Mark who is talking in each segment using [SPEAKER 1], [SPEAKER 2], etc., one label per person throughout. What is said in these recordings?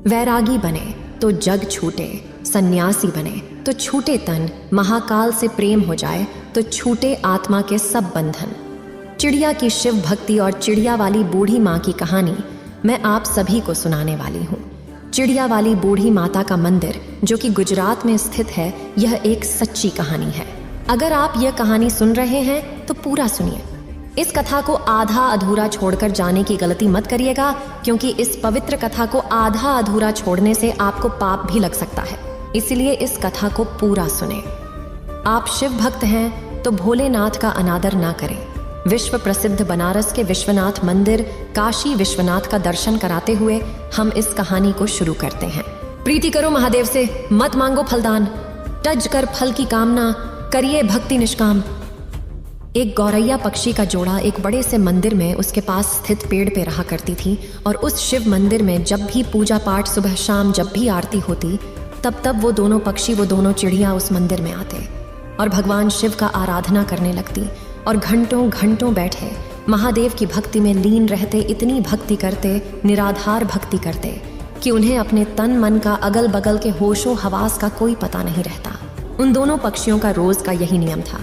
[SPEAKER 1] वैरागी बने तो जग छूटे, सन्यासी बने तो छूटे तन, महाकाल से प्रेम हो जाए तो छूटे आत्मा के सब बंधन। चिड़िया की शिव भक्ति और चिड़िया वाली बूढ़ी माँ की कहानी मैं आप सभी को सुनाने वाली हूँ। चिड़िया वाली बूढ़ी माता का मंदिर जो कि गुजरात में स्थित है, यह एक सच्ची कहानी है। अगर आप यह कहानी सुन रहे हैं तो पूरा सुनिए। इस कथा को आधा अधूरा छोड़कर जाने की गलती मत करिएगा, क्योंकि इस पवित्र कथा को आधा अधूरा छोड़ने से आपको पाप भी लग सकता है। इसलिए इस कथा को पूरा सुने। आप शिव भक्त हैं तो भोलेनाथ का अनादर ना करें। विश्व प्रसिद्ध बनारस के विश्वनाथ मंदिर काशी विश्वनाथ का दर्शन कराते हुए हम इस कहानी को शुरू करते हैं। प्रीति करो महादेव से, मत मांगो फलदान, टज कर फल की कामना, करिए भक्ति निष्काम। एक गौरैया पक्षी का जोड़ा एक बड़े से मंदिर में उसके पास स्थित पेड़ पे रहा करती थी, और उस शिव मंदिर में जब भी पूजा पाठ, सुबह शाम जब भी आरती होती, तब वो दोनों पक्षी, वो दोनों चिड़िया उस मंदिर में आते और भगवान शिव का आराधना करने लगती और घंटों घंटों बैठे महादेव की भक्ति में लीन रहते। इतनी भक्ति करते, निराधार भक्ति करते कि उन्हें अपने तन मन का, अगल बगल के होशो हवास का कोई पता नहीं रहता। उन दोनों पक्षियों का रोज का यही नियम था।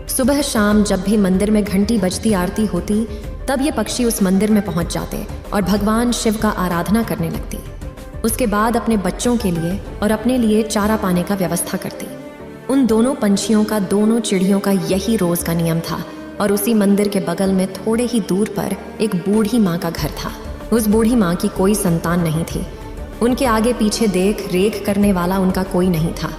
[SPEAKER 1] सुबह शाम जब भी मंदिर में घंटी बजती, आरती होती, तब ये पक्षी उस मंदिर में पहुंच जाते और भगवान शिव का आराधना करने लगती। उसके बाद अपने बच्चों के लिए और अपने लिए चारा पाने का व्यवस्था करती। उन दोनों पंछियों का, दोनों चिड़ियों का यही रोज का नियम था। और उसी मंदिर के बगल में थोड़े ही दूर पर एक बूढ़ी माँ का घर था। उस बूढ़ी माँ की कोई संतान नहीं थी। उनके आगे पीछे देख रेख करने वाला उनका कोई नहीं था।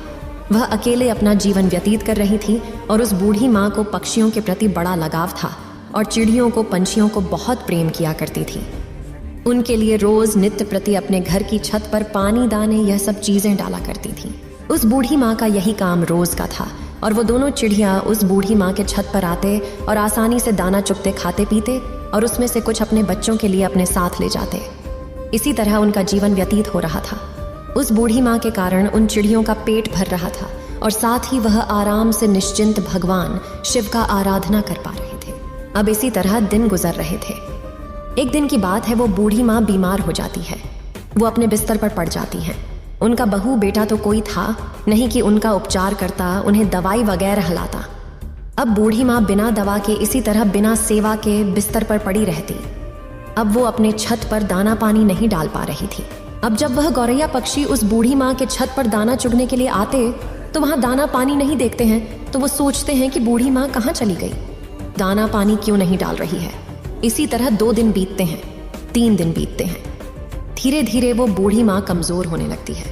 [SPEAKER 1] वह अकेले अपना जीवन व्यतीत कर रही थी और उस बूढ़ी माँ को पक्षियों के प्रति बड़ा लगाव था और चिड़ियों को, पंछियों को बहुत प्रेम किया करती थी। उनके लिए रोज नित्य प्रति अपने घर की छत पर पानी, दाने, यह सब चीजें डाला करती थी। उस बूढ़ी माँ का यही काम रोज का था और वो दोनों चिड़िया उस बूढ़ी माँ के छत पर आते और आसानी से दाना चुगते, खाते पीते और उसमें से कुछ अपने बच्चों के लिए अपने साथ ले जाते। इसी तरह उनका जीवन व्यतीत हो रहा था। उस बूढ़ी माँ के कारण उन चिड़ियों का पेट भर रहा था और साथ ही वह आराम से निश्चिंत भगवान शिव का आराधना कर पा रहे थे। अब इसी तरह दिन गुजर रहे थे। एक दिन की बात है, वो बूढ़ी माँ बीमार हो जाती है। वो अपने बिस्तर पर पड़ जाती हैं। उनका बहू बेटा तो कोई था नहीं कि उनका उपचार करता, उन्हें दवाई वगैरह लाता। अब बूढ़ी माँ बिना दवा के, इसी तरह बिना सेवा के बिस्तर पर पड़ी रहती। अब वो अपने छत पर दाना पानी नहीं डाल पा रही थी। अब जब वह गौरैया पक्षी उस बूढ़ी माँ के छत पर दाना चुगने के लिए आते तो वहाँ दाना पानी नहीं देखते हैं, तो वो सोचते हैं कि बूढ़ी माँ कहाँ चली गई, दाना पानी क्यों नहीं डाल रही है। इसी तरह 2 दिन बीतते हैं, 3 दिन बीतते हैं। धीरे धीरे वो बूढ़ी माँ कमजोर होने लगती है।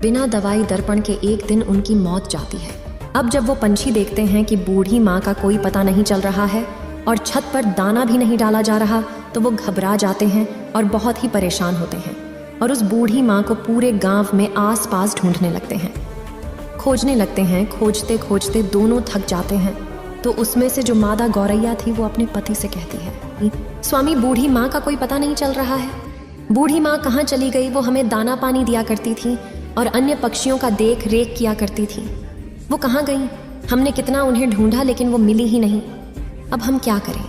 [SPEAKER 1] बिना दवाई दर्पण के एक दिन उनकी मौत जाती है। अब जब वो पंछी देखते हैं कि बूढ़ी माँ का कोई पता नहीं चल रहा है और छत पर दाना भी नहीं डाला जा रहा, तो वो घबरा जाते हैं और बहुत ही परेशान होते हैं और उस बूढ़ी माँ को पूरे गांव में आस पास ढूंढने लगते हैं, खोजने लगते हैं। खोजते खोजते दोनों थक जाते हैं। तो उसमें से जो मादा गौरैया थी वो अपने पति से कहती है, स्वामी, बूढ़ी माँ का कोई पता नहीं चल रहा है। बूढ़ी माँ कहाँ चली गई? वो हमें दाना पानी दिया करती थी और अन्य पक्षियों का देख रेख किया करती थी। वो कहाँ गई? हमने कितना उन्हें ढूंढा लेकिन वो मिली ही नहीं। अब हम क्या करें?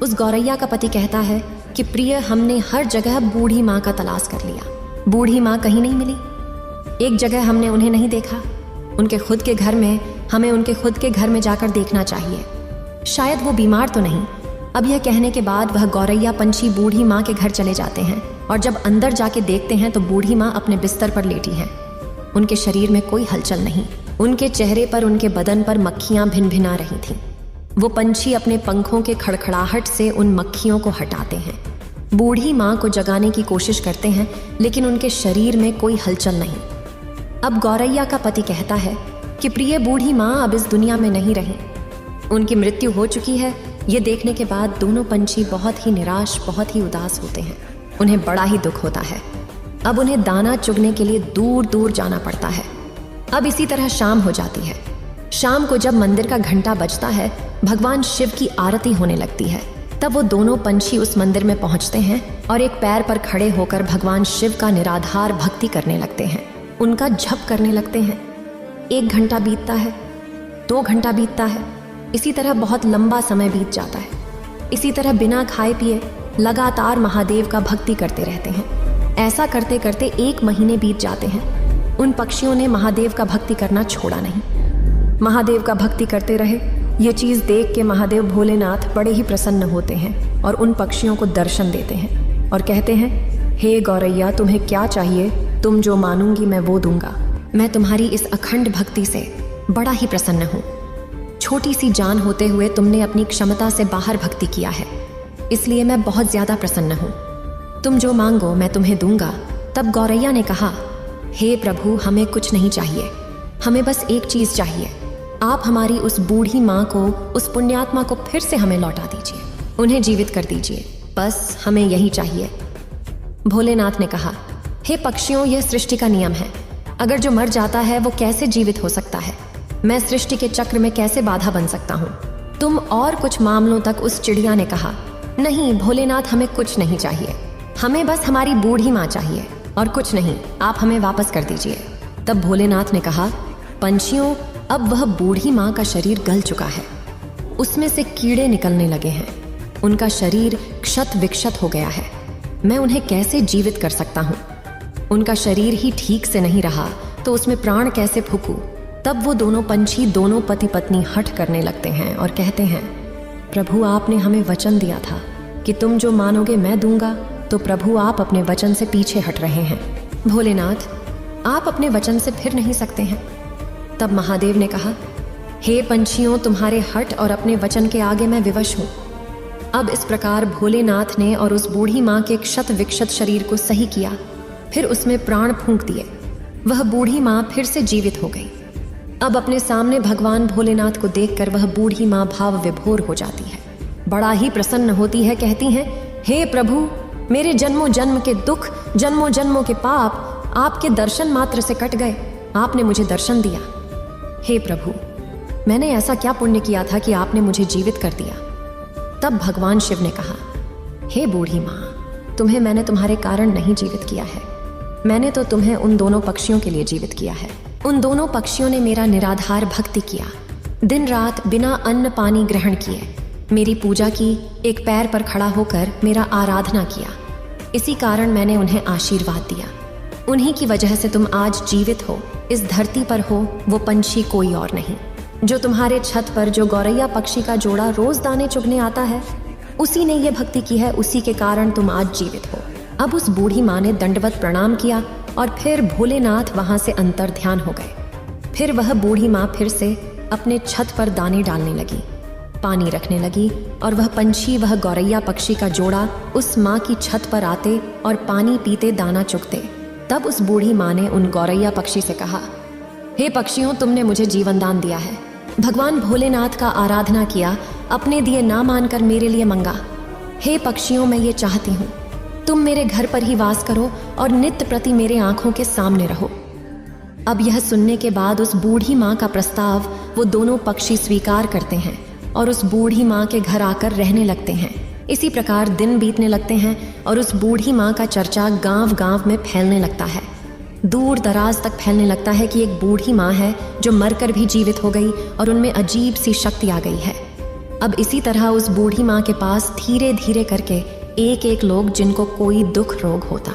[SPEAKER 1] उस गौरैया का पति कहता है कि प्रिय, हमने हर जगह बूढ़ी माँ का तलाश कर लिया, बूढ़ी माँ कहीं नहीं मिली। एक जगह हमने उन्हें नहीं देखा, उनके खुद के घर में। हमें उनके खुद के घर में जाकर देखना चाहिए, शायद वो बीमार तो नहीं। अब यह कहने के बाद वह गौरैया पंछी बूढ़ी माँ के घर चले जाते हैं और जब अंदर जाके देखते हैं तो बूढ़ी माँ अपने बिस्तर पर लेटी हैं। उनके शरीर में कोई हलचल नहीं। उनके चेहरे पर, उनके बदन पर मक्खियाँ भिनभिना रही थीं। वो पंछी अपने पंखों के खड़खड़ाहट से उन मक्खियों को हटाते हैं। बूढ़ी माँ को जगाने की कोशिश करते हैं लेकिन उनके शरीर में कोई हलचल नहीं। अब गौरैया का पति कहता है कि प्रिय, बूढ़ी माँ अब इस दुनिया में नहीं रही, उनकी मृत्यु हो चुकी है। ये देखने के बाद दोनों पंछी बहुत ही निराश, बहुत ही उदास होते हैं। उन्हें बड़ा ही दुख होता है। अब उन्हें दाना चुगने के लिए दूर दूर जाना पड़ता है। अब इसी तरह शाम हो जाती है। शाम को जब मंदिर का घंटा बजता है, भगवान शिव की आरती होने लगती है। तब वो दोनों पंछी उस मंदिर में पहुंचते हैं और एक पैर पर खड़े होकर भगवान शिव का निराधार भक्ति करने लगते हैं, उनका जप करने लगते हैं। 1 घंटा बीतता है, 2 घंटा बीतता है। इसी तरह बहुत लंबा समय बीत जाता है। इसी तरह बिना खाए पिए लगातार महादेव का भक्ति करते रहते हैं। ऐसा करते करते 1 महीने बीत जाते हैं। उन पक्षियों ने महादेव का भक्ति करना छोड़ा नहीं। महादेव का भक्ति करते रहे। ये चीज़ देख के महादेव भोलेनाथ बड़े ही प्रसन्न होते हैं और उन पक्षियों को दर्शन देते हैं और कहते हैं, हे गौरैया, तुम्हें क्या चाहिए? तुम जो मानूंगी मैं वो दूंगा। मैं तुम्हारी इस अखंड भक्ति से बड़ा ही प्रसन्न हूँ। छोटी सी जान होते हुए तुमने अपनी क्षमता से बाहर भक्ति किया है, इसलिए मैं बहुत ज़्यादा प्रसन्न हूँ। तुम जो मांगो मैं तुम्हें दूंगा। तब गौरैया ने कहा, हे प्रभु, हमें कुछ नहीं चाहिए, हमें बस एक चीज़ चाहिए। आप हमारी उस बूढ़ी माँ को, उस पुण्यात्मा को फिर से हमें लौटा दीजिए, उन्हें जीवित कर दीजिए, बस हमें यही चाहिए। भोलेनाथ ने कहा, हे पक्षियों, यह सृष्टि का नियम है। अगर जो मर जाता है वो कैसे जीवित हो सकता है? मैं सृष्टि के चक्र में कैसे बाधा बन सकता हूँ? तुम और कुछ मामलों तक उस चिड़िया ने कहा, नहीं भोलेनाथ, हमें कुछ नहीं चाहिए, हमें बस हमारी बूढ़ी माँ चाहिए और कुछ नहीं, आप हमें वापस कर दीजिए। तब भोलेनाथ ने कहा, पंछियों, अब वह बूढ़ी माँ का शरीर गल चुका है, उसमें से कीड़े निकलने लगे हैं, उनका शरीर क्षत विक्षत हो गया है, मैं उन्हें कैसे जीवित कर सकता हूँ? उनका शरीर ही ठीक से नहीं रहा तो उसमें प्राण कैसे फूंकूं? तब वो दोनों पंछी, दोनों पति पत्नी हठ करने लगते हैं और कहते हैं, प्रभु, आपने हमें वचन दिया था कि तुम जो मानोगे मैं दूंगा, तो प्रभु आप अपने वचन से पीछे हट रहे हैं। भोलेनाथ, आप अपने वचन से फिर नहीं सकते हैं। तब महादेव ने कहा, हे पंछियों, तुम्हारे हट और अपने वचन के आगे मैं विवश हूँ। अब इस प्रकार भोलेनाथ ने और उस बूढ़ी माँ के क्षत विक्षत शरीर को सही किया, फिर उसमें प्राण फूंक दिए। वह बूढ़ी माँ फिर से जीवित हो गई। अब अपने सामने भगवान भोलेनाथ को देखकर वह बूढ़ी माँ भाव विभोर हो जाती है, बड़ा ही प्रसन्न होती है। कहती हैं, हे प्रभु, मेरे जन्मों जन्म के दुख, जन्मों जन्मों के पाप आपके दर्शन मात्र से कट गए। आपने मुझे दर्शन दिया। हे प्रभु, मैंने ऐसा क्या पुण्य किया था कि आपने मुझे जीवित कर दिया? तब भगवान शिव ने कहा, हे बूढ़ी माँ, तुम्हें मैंने तुम्हारे कारण नहीं जीवित किया है, मैंने तो तुम्हें उन दोनों पक्षियों के लिए जीवित किया है। उन दोनों पक्षियों ने मेरा निराधार भक्ति किया, दिन रात बिना अन्न पानी ग्रहण किए मेरी पूजा की, एक पैर पर खड़ा होकर मेरा आराधना किया। इसी कारण मैंने उन्हें आशीर्वाद दिया। उन्हीं की वजह से तुम आज जीवित हो, इस धरती पर हो। वो पंछी कोई और नहीं, जो तुम्हारे छत पर जो गौरैया पक्षी का जोड़ा रोज दाने चुगने आता है, उसी ने ये भक्ति की है, उसी के कारण तुम आज जीवित हो। अब उस बूढ़ी माँ ने दंडवत प्रणाम किया और फिर भोलेनाथ वहां से अंतर ध्यान हो गए। फिर वह बूढ़ी माँ फिर से अपने छत पर दाने डालने लगी, पानी रखने लगी और वह पंछी, वह गौरैया पक्षी का जोड़ा उस माँ की छत पर आते और पानी पीते, दाना चुगते। तब उस बूढ़ी माँ ने उन गौरैया पक्षी से कहा, हे पक्षियों, तुमने मुझे जीवन दान दिया है, भगवान भोलेनाथ का आराधना किया, अपने दिए ना मानकर मेरे लिए मंगा। हे पक्षियों, मैं ये चाहती हूँ तुम मेरे घर पर ही वास करो और नित्य प्रति मेरे आंखों के सामने रहो। अब यह सुनने के बाद उस बूढ़ी माँ का प्रस्ताव वो दोनों पक्षी स्वीकार करते हैं और उस बूढ़ी माँ के घर आकर रहने लगते हैं। इसी प्रकार दिन बीतने लगते हैं और उस बूढ़ी माँ का चर्चा गांव गांव में फैलने लगता है, दूर दराज तक फैलने लगता है कि एक बूढ़ी माँ है जो मरकर भी जीवित हो गई और उनमें अजीब सी शक्ति आ गई है। अब इसी तरह उस बूढ़ी माँ के पास धीरे धीरे करके एक एक लोग, जिनको कोई दुख रोग होता,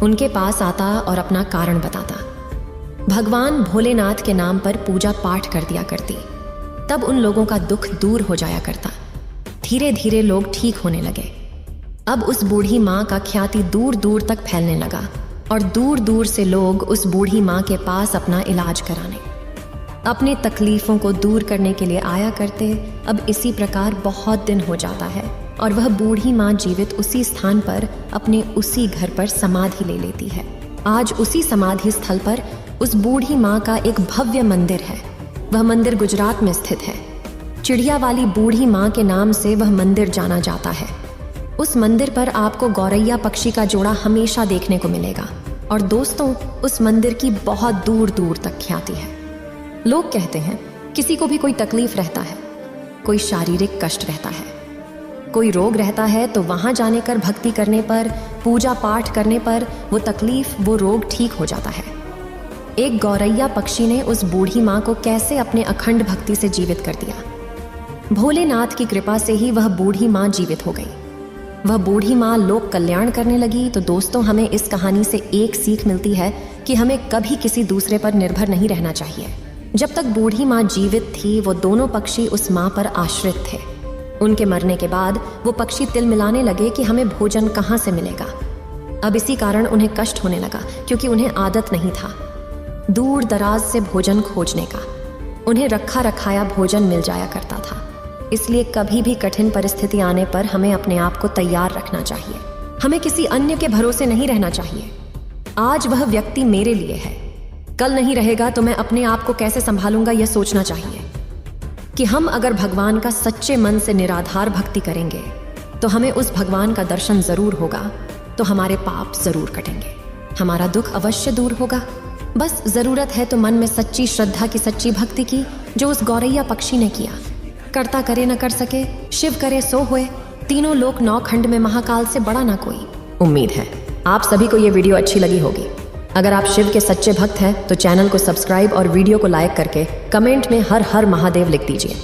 [SPEAKER 1] उनके पास आता और अपना कारण बताता। भगवान भोलेनाथ के नाम पर पूजा पाठ कर दिया करती, तब उन लोगों का दुख दूर हो जाया करता। धीरे धीरे लोग ठीक होने लगे। अब उस बूढ़ी माँ का ख्याति दूर दूर तक फैलने लगा और दूर दूर से लोग उस बूढ़ी माँ के पास अपना इलाज कराने, अपनी तकलीफों को दूर करने के लिए आया करते। अब इसी प्रकार बहुत दिन हो जाता है और वह बूढ़ी माँ जीवित उसी स्थान पर, अपने उसी घर पर समाधि ले लेती है। आज उसी समाधि स्थल पर उस बूढ़ी माँ का एक भव्य मंदिर है। वह मंदिर गुजरात में स्थित है। चिड़िया वाली बूढ़ी माँ के नाम से वह मंदिर जाना जाता है। उस मंदिर पर आपको गौरैया पक्षी का जोड़ा हमेशा देखने को मिलेगा और दोस्तों, उस मंदिर की बहुत दूर दूर तक ख्याति है। लोग कहते हैं किसी को भी कोई तकलीफ रहता है, कोई शारीरिक कष्ट रहता है, कोई रोग रहता है, तो वहां जाने कर भक्ति करने पर, पूजा पाठ करने पर वो तकलीफ, वो रोग ठीक हो जाता है। एक गौरैया पक्षी ने उस बूढ़ी माँ को कैसे अपने अखंड भक्ति से जीवित कर दिया। भोलेनाथ की कृपा से ही वह बूढ़ी माँ जीवित हो गई। वह बूढ़ी माँ लोक कल्याण करने लगी, तो दोस्तों हमें इस कहानी से एक सीख मिलती है कि हमें कभी किसी दूसरे पर निर्भर नहीं रहना चाहिए। जब तक बूढ़ी माँ जीवित थी वो दोनों पक्षी उस माँ पर आश्रित थे। उनके मरने के बाद वो पक्षी तिल मिलाने लगे कि हमें भोजन कहाँ से मिलेगा। अब इसी कारण उन्हें कष्ट होने लगा, क्योंकि उन्हें आदत नहीं था दूर दराज से भोजन खोजने का। उन्हें रखा रखाया भोजन मिल जाया करता था। इसलिए कभी भी कठिन परिस्थिति आने पर हमें अपने आप को तैयार रखना चाहिए। हमें किसी अन्य के भरोसे नहीं रहना चाहिए। आज वह व्यक्ति मेरे लिए है, कल नहीं रहेगा, तो मैं अपने आप को कैसे संभालूंगा यह सोचना चाहिए कि हम अगर भगवान का सच्चे मन से निराधार भक्ति करेंगे तो हमें उस भगवान का दर्शन जरूर होगा, तो हमारे पाप जरूर कटेंगे, हमारा दुख अवश्य दूर होगा। बस जरूरत है तो मन में सच्ची श्रद्धा की, सच्ची भक्ति की, जो उस गौरैया पक्षी ने किया। करता करे न कर सके, शिव करे सो होए, तीनों लोक नौ खंड में महाकाल से बड़ा ना कोई। उम्मीद है आप सभी को ये वीडियो अच्छी लगी होगी। अगर आप शिव के सच्चे भक्त हैं तो चैनल को सब्सक्राइब और वीडियो को लाइक करके कमेंट में हर हर महादेव लिख दीजिए।